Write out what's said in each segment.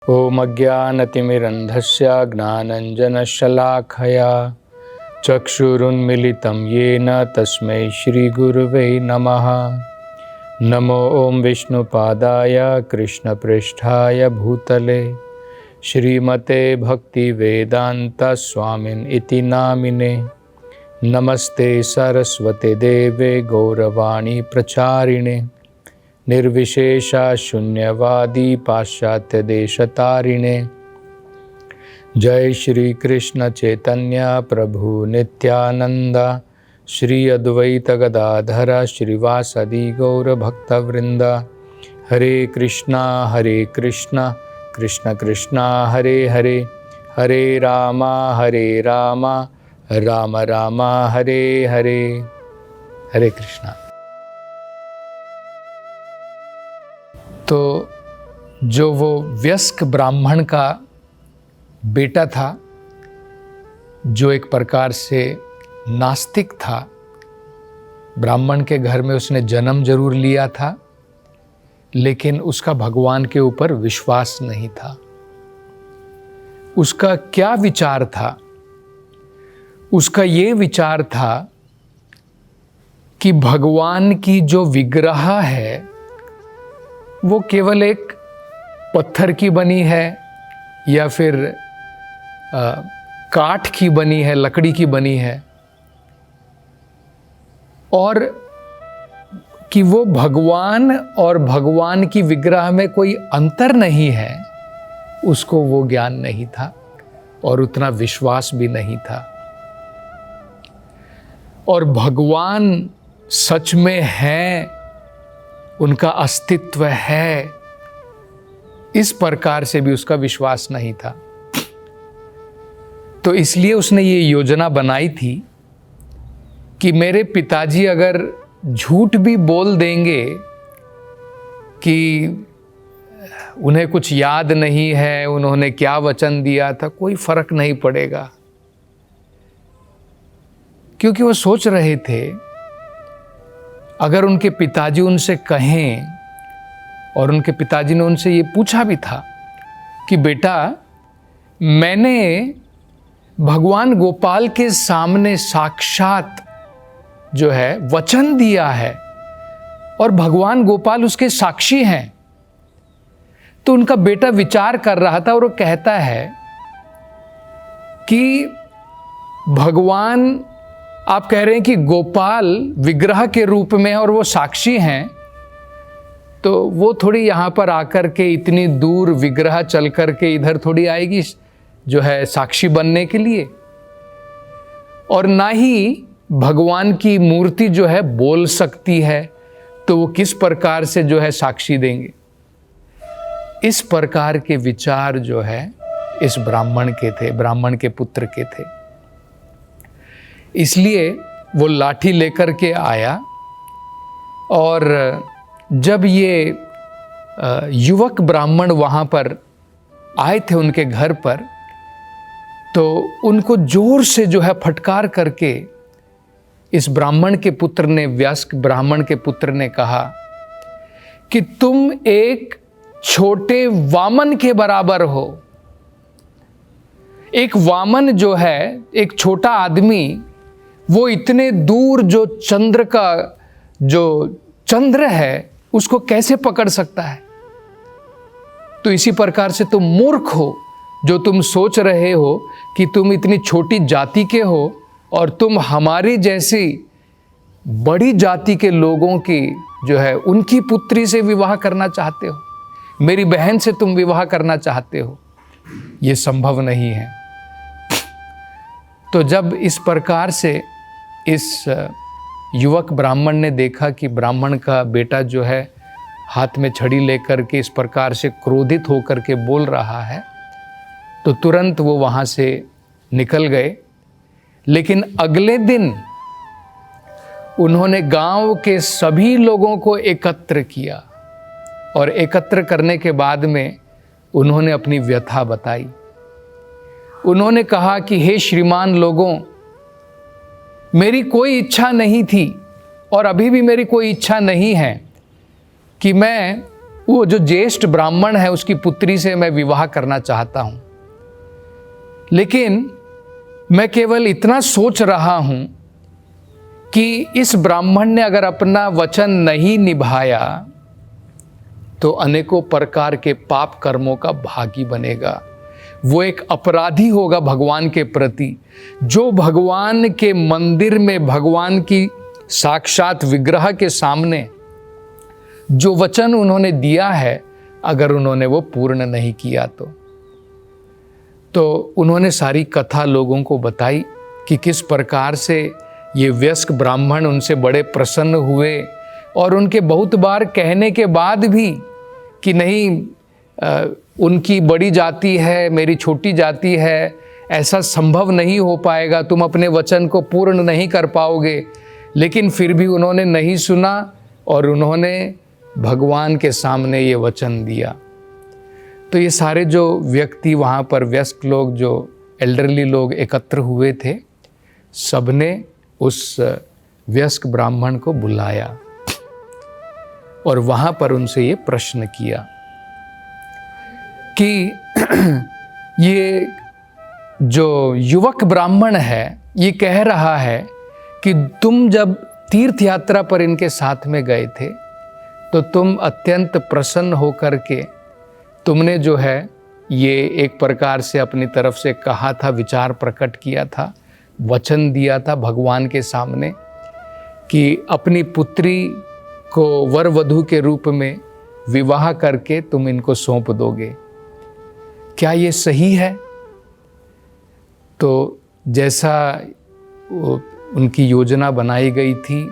ॐ अज्ञानतिमिरन्धस्य ज्ञानञ्जनशलाखया चक्षुरुन्मिलितं येन तस्मै श्रीगुरुवे नमः। नमो ॐ विष्णुपादाय कृष्णप्रेष्ठाय भूतले श्रीमते भक्तिवेदान्तस्वामिन् इति नामिने। नमस्ते सरस्वते देवे गौरवाणी प्रचारिणे निर्विशेषा शून्यवादी पाश्चात्य देशतारिणे। जय श्री कृष्ण चैतन्य प्रभु नित्यानंद श्री अद्वैत गदाधर श्रीवासदि गौर भक्तवृंद। हरे कृष्णा कृष्ण कृष्णा हरे हरे, हरे राम राम राम हरे हरे। हरे कृष्णा। तो जो वो व्यस्क ब्राह्मण का बेटा था, जो एक प्रकार से नास्तिक था, ब्राह्मण के घर में उसने जन्म जरूर लिया था, लेकिन उसका भगवान के ऊपर विश्वास नहीं था। उसका क्या विचार था? उसका ये विचार था कि भगवान की जो विग्रह है वो केवल एक पत्थर की बनी है या फिर काठ की बनी है, लकड़ी की बनी है, और कि वो भगवान और भगवान की विग्रह में कोई अंतर नहीं है, उसको वो ज्ञान नहीं था और उतना विश्वास भी नहीं था। और भगवान सच में है, उनका अस्तित्व है, इस प्रकार से भी उसका विश्वास नहीं था। तो इसलिए उसने ये योजना बनाई थी कि मेरे पिताजी अगर झूठ भी बोल देंगे कि उन्हें कुछ याद नहीं है, उन्होंने क्या वचन दिया था, कोई फर्क नहीं पड़ेगा। क्योंकि वो सोच रहे थे अगर उनके पिताजी उनसे कहें, और उनके पिताजी ने उनसे ये पूछा भी था कि बेटा, मैंने भगवान गोपाल के सामने साक्षात जो है वचन दिया है और भगवान गोपाल उसके साक्षी हैं। तो उनका बेटा विचार कर रहा था और वो कहता है कि भगवान, आप कह रहे हैं कि गोपाल विग्रह के रूप में और वो साक्षी हैं, तो वो थोड़ी यहाँ पर आकर के इतनी दूर विग्रह चल कर के इधर थोड़ी आएगी जो है साक्षी बनने के लिए, और ना ही भगवान की मूर्ति जो है बोल सकती है, तो वो किस प्रकार से जो है साक्षी देंगे। इस प्रकार के विचार जो है इस ब्राह्मण के थे, ब्राह्मण के पुत्र के थे। इसलिए वो लाठी लेकर के आया, और जब ये युवक ब्राह्मण वहाँ पर आए थे उनके घर पर, तो उनको जोर से जो है फटकार करके इस ब्राह्मण के पुत्र ने, व्यस्क ब्राह्मण के पुत्र ने कहा कि तुम एक छोटे वामन के बराबर हो। एक वामन जो है, एक छोटा आदमी, वो इतने दूर जो चंद्र का जो चंद्र है उसको कैसे पकड़ सकता है? तो इसी प्रकार से तुम मूर्ख हो जो तुम सोच रहे हो कि तुम इतनी छोटी जाति के हो और तुम हमारी जैसी बड़ी जाति के लोगों की जो है उनकी पुत्री से विवाह करना चाहते हो, मेरी बहन से तुम विवाह करना चाहते हो। ये संभव नहीं है। तो जब इस प्रकार से इस युवक ब्राह्मण ने देखा कि ब्राह्मण का बेटा जो है हाथ में छड़ी लेकर के इस प्रकार से क्रोधित होकर के बोल रहा है, तो तुरंत वो वहाँ से निकल गए। लेकिन अगले दिन उन्होंने गांव के सभी लोगों को एकत्र किया, और एकत्र करने के बाद में उन्होंने अपनी व्यथा बताई। उन्होंने कहा कि हे श्रीमान लोगों, मेरी कोई इच्छा नहीं थी और अभी भी मेरी कोई इच्छा नहीं है कि मैं वो जो ज्येष्ठ ब्राह्मण है उसकी पुत्री से मैं विवाह करना चाहता हूं, लेकिन मैं केवल इतना सोच रहा हूं कि इस ब्राह्मण ने अगर अपना वचन नहीं निभाया तो अनेकों प्रकार के पाप कर्मों का भागी बनेगा। वो एक अपराधी होगा भगवान के प्रति। जो भगवान के मंदिर में भगवान की साक्षात विग्रह के सामने जो वचन उन्होंने दिया है, अगर उन्होंने वो पूर्ण नहीं किया तो उन्होंने सारी कथा लोगों को बताई कि किस प्रकार से ये वयस्क ब्राह्मण उनसे बड़े प्रसन्न हुए, और उनके बहुत बार कहने के बाद भी कि नहीं उनकी बड़ी जाति है, मेरी छोटी जाति है, ऐसा संभव नहीं हो पाएगा, तुम अपने वचन को पूर्ण नहीं कर पाओगे। लेकिन फिर भी उन्होंने नहीं सुना और उन्होंने भगवान के सामने ये वचन दिया। तो ये सारे जो व्यक्ति वहाँ पर वयस्क लोग, जो एल्डरली लोग एकत्र हुए थे, सबने उस वयस्क ब्राह्मण को बुलाया और वहाँ पर उनसे ये प्रश्न किया कि ये जो युवक ब्राह्मण है ये कह रहा है कि तुम जब तीर्थ यात्रा पर इनके साथ में गए थे तो तुम अत्यंत प्रसन्न होकर के तुमने जो है ये एक प्रकार से अपनी तरफ से कहा था, विचार प्रकट किया था, वचन दिया था भगवान के सामने कि अपनी पुत्री को वर वधू के रूप में विवाह करके तुम इनको सौंप दोगे। क्या ये सही है? तो जैसा उनकी योजना बनाई गई थी,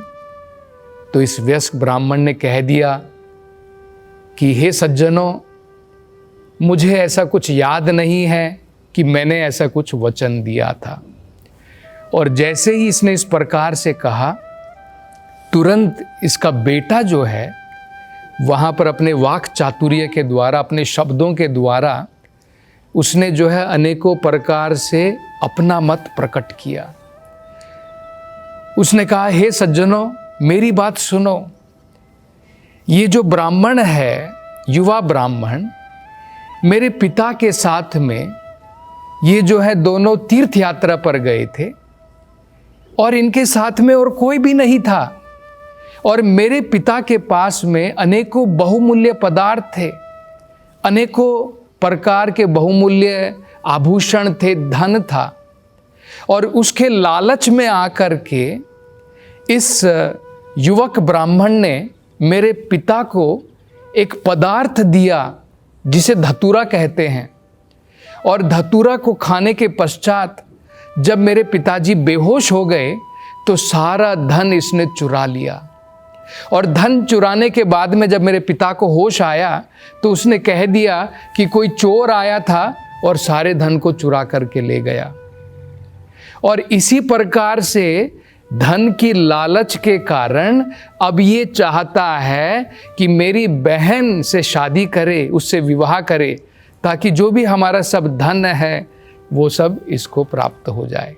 तो इस वयस्क ब्राह्मण ने कह दिया कि हे सज्जनों, मुझे ऐसा कुछ याद नहीं है कि मैंने ऐसा कुछ वचन दिया था। और जैसे ही इसने इस प्रकार से कहा, तुरंत इसका बेटा जो है वहाँ पर अपने वाक चातुर्य के द्वारा, अपने शब्दों के द्वारा उसने जो है अनेकों प्रकार से अपना मत प्रकट किया। उसने कहा, हे सज्जनों, मेरी बात सुनो, ये जो ब्राह्मण है, युवा ब्राह्मण, मेरे पिता के साथ में ये जो है दोनों तीर्थ यात्रा पर गए थे और इनके साथ में और कोई भी नहीं था, और मेरे पिता के पास में अनेकों बहुमूल्य पदार्थ थे, अनेकों प्रकार के बहुमूल्य आभूषण थे, धन था, और उसके लालच में आकर के इस युवक ब्राह्मण ने मेरे पिता को एक पदार्थ दिया जिसे धतूरा कहते हैं। और धतूरा को खाने के पश्चात जब मेरे पिताजी बेहोश हो गए तो सारा धन इसने चुरा लिया, और धन चुराने के बाद में जब मेरे पिता को होश आया तो उसने कह दिया कि कोई चोर आया था और सारे धन को चुरा करके ले गया। और इसी प्रकार से धन की लालच के कारण अब ये चाहता है कि मेरी बहन से शादी करे, उससे विवाह करे, ताकि जो भी हमारा सब धन है वो सब इसको प्राप्त हो जाए।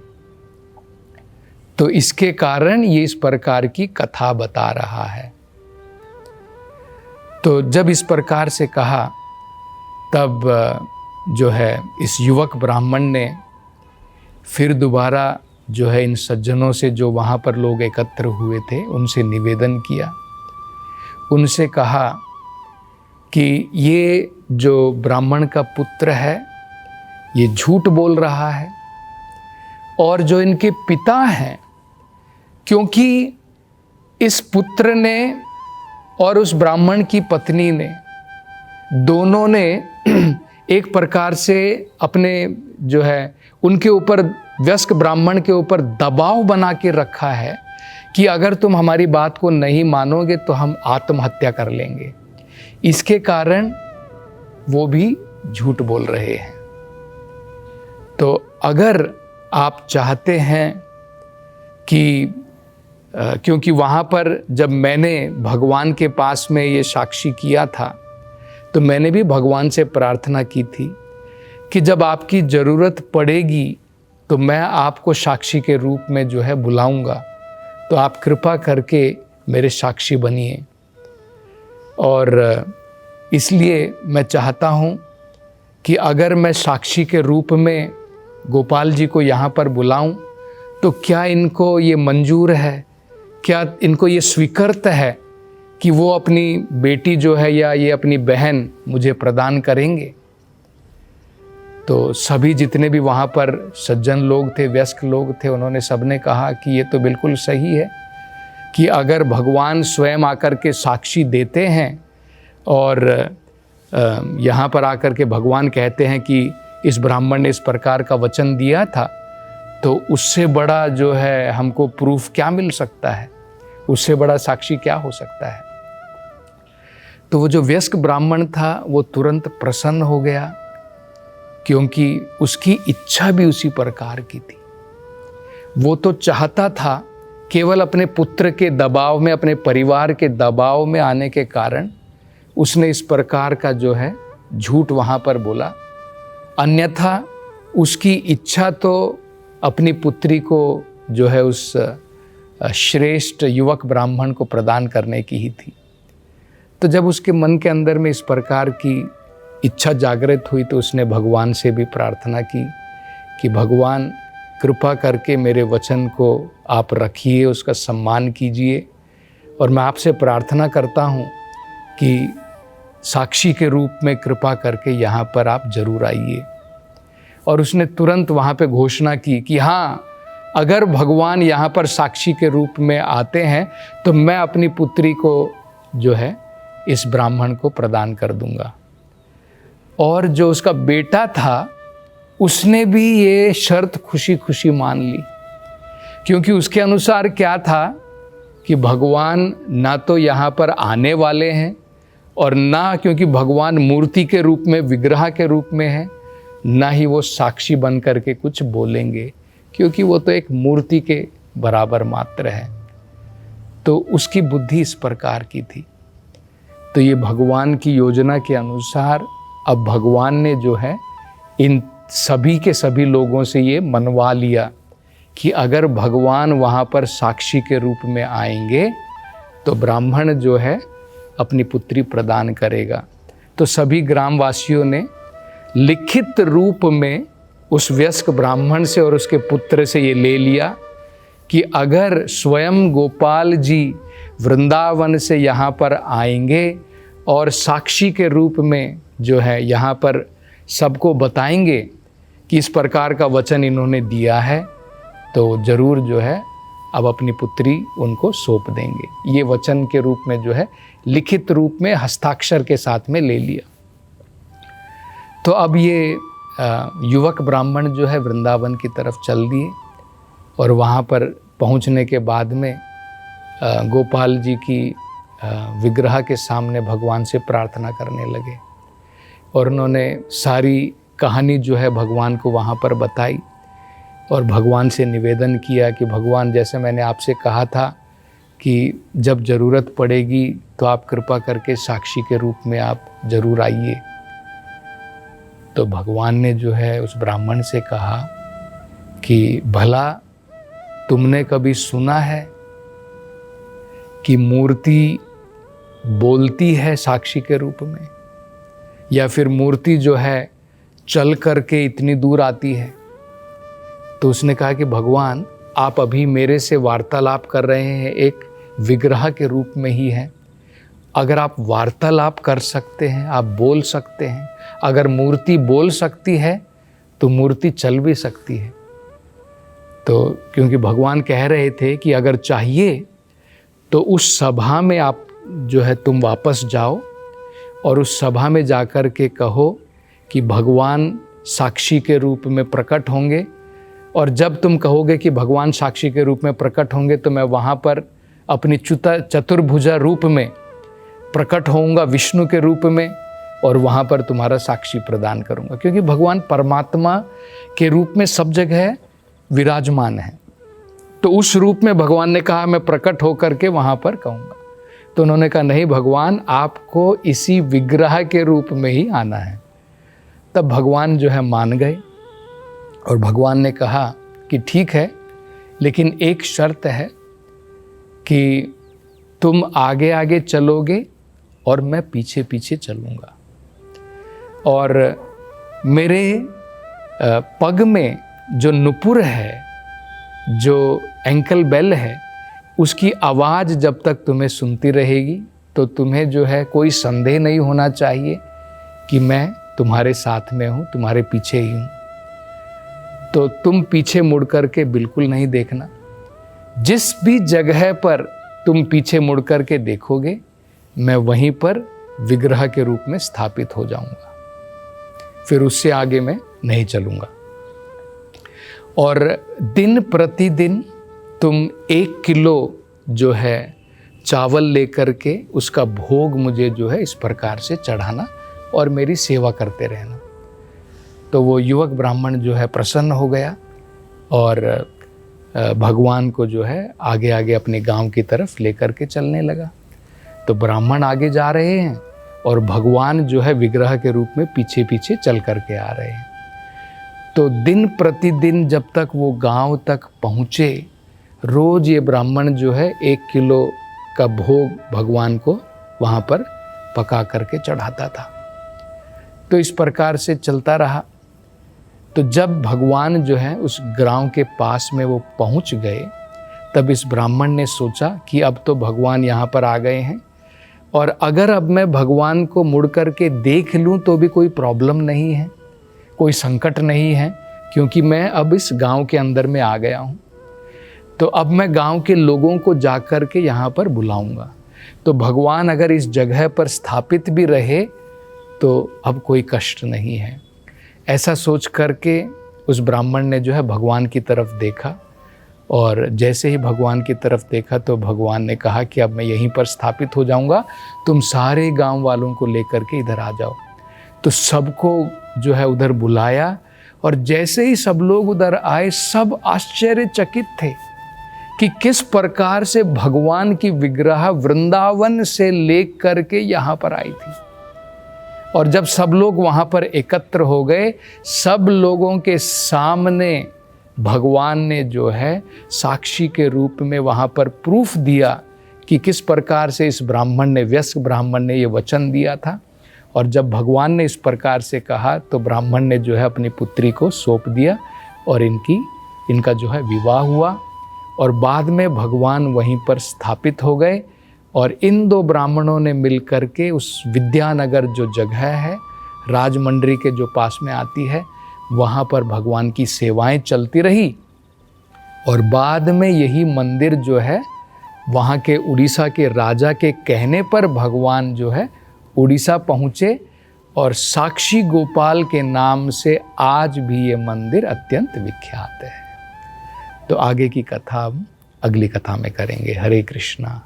तो इसके कारण ये इस प्रकार की कथा बता रहा है। तो जब इस प्रकार से कहा, तब जो है इस युवक ब्राह्मण ने फिर दोबारा जो है इन सज्जनों से, जो वहाँ पर लोग एकत्र हुए थे, उनसे निवेदन किया। उनसे कहा कि ये जो ब्राह्मण का पुत्र है ये झूठ बोल रहा है, और जो इनके पिता हैं, क्योंकि इस पुत्र ने और उस ब्राह्मण की पत्नी ने, दोनों ने एक प्रकार से अपने जो है उनके ऊपर, वयस्क ब्राह्मण के ऊपर दबाव बना के रखा है कि अगर तुम हमारी बात को नहीं मानोगे तो हम आत्महत्या कर लेंगे। इसके कारण वो भी झूठ बोल रहे हैं। तो अगर आप चाहते हैं कि क्योंकि वहाँ पर जब मैंने भगवान के पास में ये साक्षी किया था, तो मैंने भी भगवान से प्रार्थना की थी कि जब आपकी ज़रूरत पड़ेगी तो मैं आपको साक्षी के रूप में जो है बुलाऊंगा, तो आप कृपा करके मेरे साक्षी बनिए। और इसलिए मैं चाहता हूँ कि अगर मैं साक्षी के रूप में गोपाल जी को यहाँ पर बुलाऊं तो क्या इनको ये मंजूर है, क्या इनको ये स्वीकृत है कि वो अपनी बेटी जो है या ये अपनी बहन मुझे प्रदान करेंगे। तो सभी जितने भी वहाँ पर सज्जन लोग थे, वयस्क लोग थे, उन्होंने सबने कहा कि ये तो बिल्कुल सही है कि अगर भगवान स्वयं आकर के साक्षी देते हैं और यहाँ पर आकर के भगवान कहते हैं कि इस ब्राह्मण ने इस प्रकार का वचन दिया था, तो उससे बड़ा जो है हमको प्रूफ क्या मिल सकता है, उससे बड़ा साक्षी क्या हो सकता है। तो वो जो वयस्क ब्राह्मण था वो तुरंत प्रसन्न हो गया, क्योंकि उसकी इच्छा भी उसी प्रकार की थी। वो तो चाहता था, केवल अपने पुत्र के दबाव में, अपने परिवार के दबाव में आने के कारण उसने इस प्रकार का जो है झूठ वहाँ पर बोला। अन्यथा उसकी इच्छा तो अपनी पुत्री को जो है उस श्रेष्ठ युवक ब्राह्मण को प्रदान करने की ही थी। तो जब उसके मन के अंदर में इस प्रकार की इच्छा जागृत हुई तो उसने भगवान से भी प्रार्थना की कि भगवान कृपा करके मेरे वचन को आप रखिए, उसका सम्मान कीजिए, और मैं आपसे प्रार्थना करता हूँ कि साक्षी के रूप में कृपा करके यहाँ पर आप जरूर आइए। और उसने तुरंत वहाँ पे घोषणा की कि हाँ, अगर भगवान यहाँ पर साक्षी के रूप में आते हैं तो मैं अपनी पुत्री को जो है इस ब्राह्मण को प्रदान कर दूंगा। और जो उसका बेटा था उसने भी ये शर्त खुशी खुशी मान ली, क्योंकि उसके अनुसार क्या था कि भगवान ना तो यहाँ पर आने वाले हैं और ना, क्योंकि भगवान मूर्ति के रूप में, विग्रह के रूप में है, ना ही वो साक्षी बन करके कुछ बोलेंगे, क्योंकि वो तो एक मूर्ति के बराबर मात्र है। तो उसकी बुद्धि इस प्रकार की थी। तो ये भगवान की योजना के अनुसार अब भगवान ने जो है इन सभी के सभी लोगों से ये मनवा लिया कि अगर भगवान वहाँ पर साक्षी के रूप में आएंगे तो ब्राह्मण जो है अपनी पुत्री प्रदान करेगा। तो सभी ग्रामवासियों ने लिखित रूप में उस वयस्क ब्राह्मण से और उसके पुत्र से ये ले लिया कि अगर स्वयं गोपाल जी वृंदावन से यहाँ पर आएंगे और साक्षी के रूप में जो है यहाँ पर सबको बताएंगे कि इस प्रकार का वचन इन्होंने दिया है, तो ज़रूर जो है अब अपनी पुत्री उनको सौंप देंगे। ये वचन के रूप में जो है लिखित रूप में हस्ताक्षर के साथ में ले लिया। तो अब ये युवक ब्राह्मण जो है वृंदावन की तरफ चल दिए और वहाँ पर पहुँचने के बाद में गोपाल जी की विग्रह के सामने भगवान से प्रार्थना करने लगे और उन्होंने सारी कहानी जो है भगवान को वहाँ पर बताई और भगवान से निवेदन किया कि भगवान, जैसे मैंने आपसे कहा था कि जब ज़रूरत पड़ेगी तो आप कृपा करके साक्षी के रूप में आप ज़रूर आइए। तो भगवान ने जो है उस ब्राह्मण से कहा कि भला तुमने कभी सुना है कि मूर्ति बोलती है साक्षी के रूप में, या फिर मूर्ति जो है चल करके इतनी दूर आती है? तो उसने कहा कि भगवान, आप अभी मेरे से वार्तालाप कर रहे हैं, एक विग्रह के रूप में ही है। अगर आप वार्तालाप कर सकते हैं, आप बोल सकते हैं, अगर मूर्ति बोल सकती है तो मूर्ति चल भी सकती है। तो क्योंकि भगवान कह रहे थे कि अगर चाहिए तो उस सभा में आप जो है तुम वापस जाओ और उस सभा में जाकर के कहो कि भगवान साक्षी के रूप में प्रकट होंगे, और जब तुम कहोगे कि भगवान साक्षी के रूप में प्रकट होंगे तो मैं वहाँ पर अपनी चतुर्भुजा रूप में प्रकट होऊंगा, विष्णु के रूप में, और वहाँ पर तुम्हारा साक्षी प्रदान करूँगा। क्योंकि भगवान परमात्मा के रूप में सब जगह विराजमान है। तो उस रूप में भगवान ने कहा मैं प्रकट होकर के वहाँ पर कहूँगा। तो उन्होंने कहा नहीं भगवान, आपको इसी विग्रह के रूप में ही आना है। तब भगवान जो है मान गए और भगवान ने कहा कि ठीक है, लेकिन एक शर्त है कि तुम आगे आगे चलोगे और मैं पीछे पीछे चलूँगा। और मेरे पग में जो नुपुर है, जो एंकल बेल है, उसकी आवाज़ जब तक तुम्हें सुनती रहेगी तो तुम्हें जो है कोई संदेह नहीं होना चाहिए कि मैं तुम्हारे साथ में हूँ, तुम्हारे पीछे ही हूँ। तो तुम पीछे मुड़ कर के बिल्कुल नहीं देखना। जिस भी जगह पर तुम पीछे मुड़ कर के देखोगे, मैं वहीं पर विग्रह के रूप में स्थापित हो जाऊंगा। फिर उससे आगे मैं नहीं चलूंगा। और दिन प्रतिदिन तुम 1 किलो जो है चावल लेकर के उसका भोग मुझे जो है इस प्रकार से चढ़ाना और मेरी सेवा करते रहना। तो वो युवक ब्राह्मण जो है प्रसन्न हो गया और भगवान को जो है आगे आगे अपने गांव की तरफ लेकर के चलने लगा। तो ब्राह्मण आगे जा रहे हैं और भगवान जो है विग्रह के रूप में पीछे पीछे चल करके आ रहे हैं। तो दिन प्रतिदिन जब तक वो गांव तक पहुँचे, रोज़ ये ब्राह्मण जो है 1 किलो का भोग भगवान को वहाँ पर पका करके चढ़ाता था। तो इस प्रकार से चलता रहा। तो जब भगवान जो है उस गांव के पास में वो पहुँच गए, तब इस ब्राह्मण ने सोचा कि अब तो भगवान यहाँ पर आ गए हैं और अगर अब मैं भगवान को मुड़ कर के देख लूँ तो भी कोई प्रॉब्लम नहीं है, कोई संकट नहीं है, क्योंकि मैं अब इस गांव के अंदर में आ गया हूँ। तो अब मैं गांव के लोगों को जा कर के यहाँ पर बुलाऊंगा। तो भगवान अगर इस जगह पर स्थापित भी रहे तो अब कोई कष्ट नहीं है। ऐसा सोच करके उस ब्राह्मण ने जो है भगवान की तरफ देखा और जैसे ही भगवान की तरफ देखा तो भगवान ने कहा कि अब मैं यहीं पर स्थापित हो जाऊंगा, तुम सारे गांव वालों को लेकर के इधर आ जाओ। तो सबको जो है उधर बुलाया और जैसे ही सब लोग उधर आए, सब आश्चर्यचकित थे कि किस प्रकार से भगवान की विग्रह वृंदावन से लेकर के यहाँ पर आई थी। और जब सब लोग वहाँ पर एकत्र हो गए, सब लोगों के सामने भगवान ने जो है साक्षी के रूप में वहाँ पर प्रूफ दिया कि किस प्रकार से इस ब्राह्मण ने, व्यस्क ब्राह्मण ने ये वचन दिया था। और जब भगवान ने इस प्रकार से कहा तो ब्राह्मण ने जो है अपनी पुत्री को सौंप दिया और इनका जो है विवाह हुआ। और बाद में भगवान वहीं पर स्थापित हो गए और इन 2 ब्राह्मणों ने मिल कर के उस विद्यानगर जो जगह है राजमंड्री के जो पास में आती है, वहाँ पर भगवान की सेवाएं चलती रही। और बाद में यही मंदिर जो है वहाँ के उड़ीसा के राजा के कहने पर भगवान जो है उड़ीसा पहुँचे और साक्षी गोपाल के नाम से आज भी ये मंदिर अत्यंत विख्यात है। तो आगे की कथा हम अगली कथा में करेंगे। हरे कृष्णा।